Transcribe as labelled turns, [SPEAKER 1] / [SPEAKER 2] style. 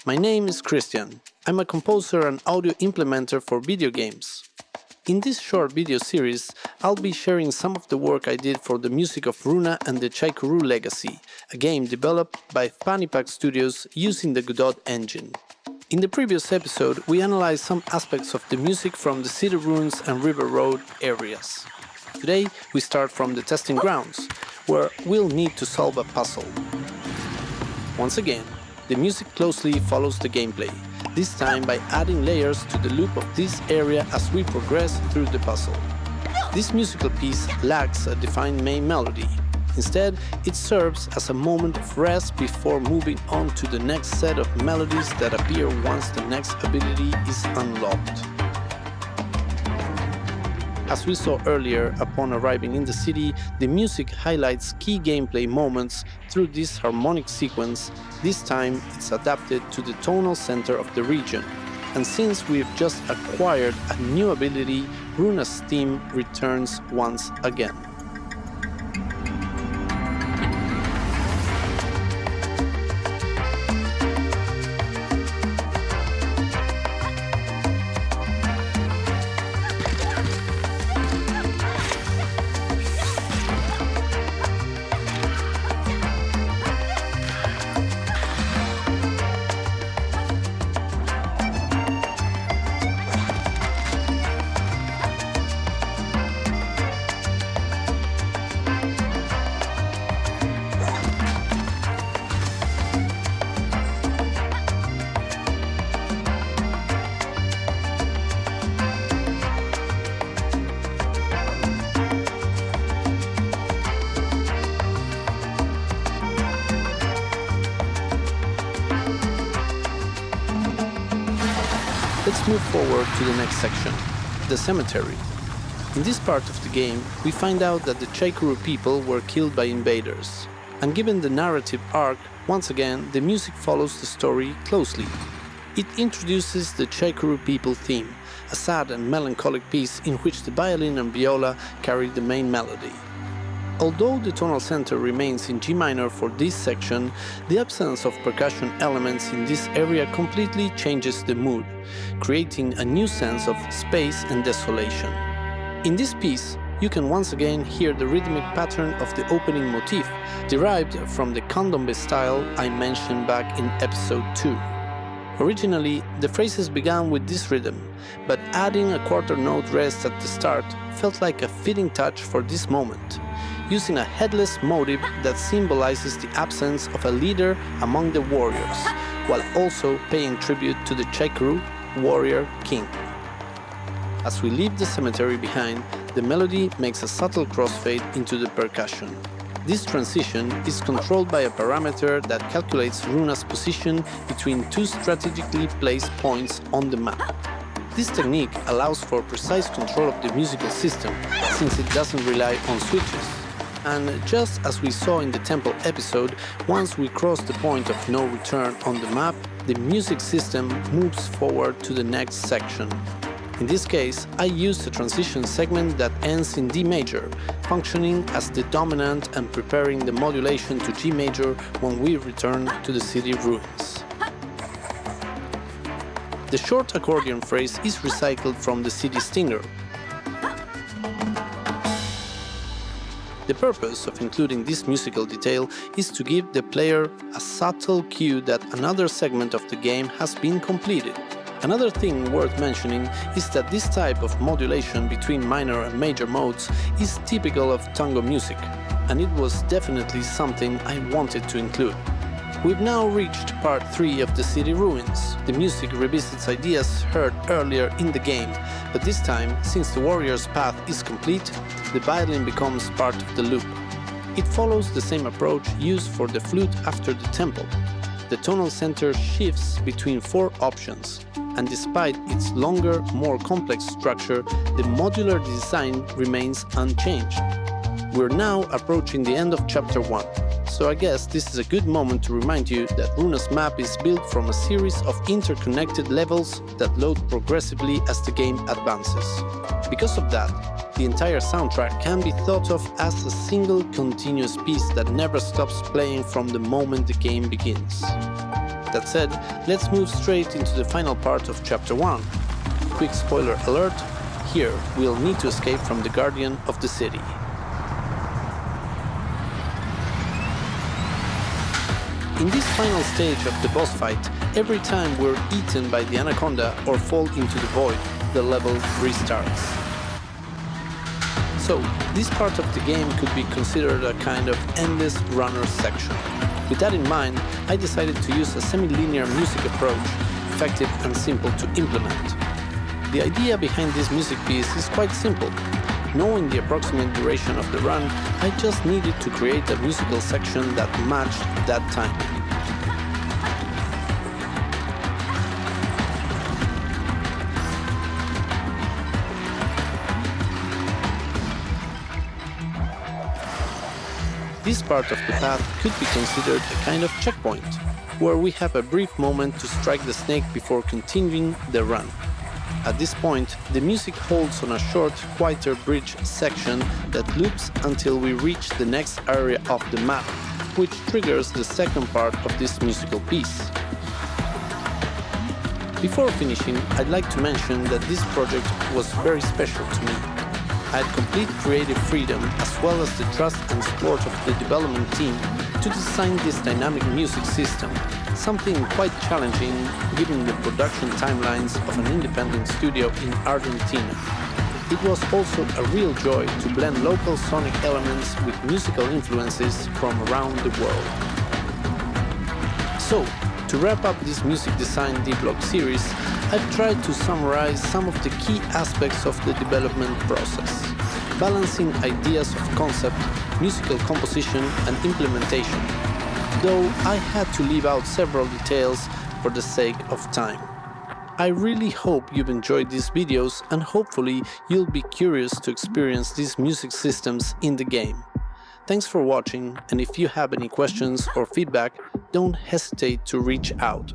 [SPEAKER 1] My name is Christian. I'm a composer and audio implementer for video games. In this short video series, I'll be sharing some of the work I did for the music of Runa and the Chaikurú Legacy, a game developed by Panipak Studios using the Godot engine. In the previous episode, we analyzed some aspects of the music from the City Ruins and River Road areas. Today, we start from the testing grounds, where we'll need to solve a puzzle. Once again, the music closely follows the gameplay, this time by adding layers to the loop of this area as we progress through the puzzle. This musical piece lacks a defined main melody. Instead, it serves as a moment of rest before moving on to the next set of melodies that appear once the next ability is unlocked. As we saw earlier, upon arriving in the city, the music highlights key gameplay moments through this harmonic sequence. This time, it's adapted to the tonal center of the region. And since we've just acquired a new ability, Runa's theme returns once again. Let's move forward to the next section, the cemetery. In this part of the game, we find out that the Chaikurú people were killed by invaders. And given the narrative arc, once again, the music follows the story closely. It introduces the Chaikurú people theme, a sad and melancholic piece in which the violin and viola carry the main melody. Although the tonal center remains in G minor for this section, the absence of percussion elements in this area completely changes the mood, creating a new sense of space and desolation. In this piece, you can once again hear the rhythmic pattern of the opening motif, derived from the candombe style I mentioned back in episode 2. Originally, the phrases began with this rhythm, but adding a quarter note rest at the start felt like a fitting touch for this moment, using a headless motive that symbolizes the absence of a leader among the warriors, while also paying tribute to the Chaikurú warrior king. As we leave the cemetery behind, the melody makes a subtle crossfade into the percussion. This transition is controlled by a parameter that calculates Runa's position between two strategically placed points on the map. This technique allows for precise control of the musical system, since it doesn't rely on switches. And just as we saw in the temple episode, once we cross the point of no return on the map, the music system moves forward to the next section. In this case, I used a transition segment that ends in D major, functioning as the dominant and preparing the modulation to G major when we return to the city ruins. The short accordion phrase is recycled from the city stinger. The purpose of including this musical detail is to give the player a subtle cue that another segment of the game has been completed. Another thing worth mentioning is that this type of modulation between minor and major modes is typical of tango music, and it was definitely something I wanted to include. We've now reached part 3 of the city ruins. The music revisits ideas heard earlier in the game, but this time, since the warrior's path is complete, the violin becomes part of the loop. It follows the same approach used for the flute after the temple. The tonal center shifts between 4 options, and despite its longer, more complex structure, the modular design remains unchanged. We're now approaching the end of chapter 1. So I guess this is a good moment to remind you that Runa's map is built from a series of interconnected levels that load progressively as the game advances. Because of that, the entire soundtrack can be thought of as a single continuous piece that never stops playing from the moment the game begins. That said, let's move straight into the final part of Chapter 1. Quick spoiler alert, here we'll need to escape from the Guardian of the City. In this final stage of the boss fight, every time we're eaten by the anaconda or fall into the void, the level restarts. So, this part of the game could be considered a kind of endless runner section. With that in mind, I decided to use a semi-linear music approach, effective and simple to implement. The idea behind this music piece is quite simple. Knowing the approximate duration of the run, I just needed to create a musical section that matched that time. This part of the path could be considered a kind of checkpoint, where we have a brief moment to strike the snake before continuing the run. At this point, the music holds on a short, quieter bridge section that loops until we reach the next area of the map, which triggers the second part of this musical piece. Before finishing, I'd like to mention that this project was very special to me. I had complete creative freedom as well as the trust and support of the development team to design this dynamic music system, something quite challenging given the production timelines of an independent studio in Argentina. It was also a real joy to blend local sonic elements with musical influences from around the world. So, to wrap up this music design D-Block series, I've tried to summarize some of the key aspects of the development process, balancing ideas of concept, musical composition and implementation, though I had to leave out several details for the sake of time. I really hope you've enjoyed these videos and hopefully you'll be curious to experience these music systems in the game. Thanks for watching, and if you have any questions or feedback, don't hesitate to reach out.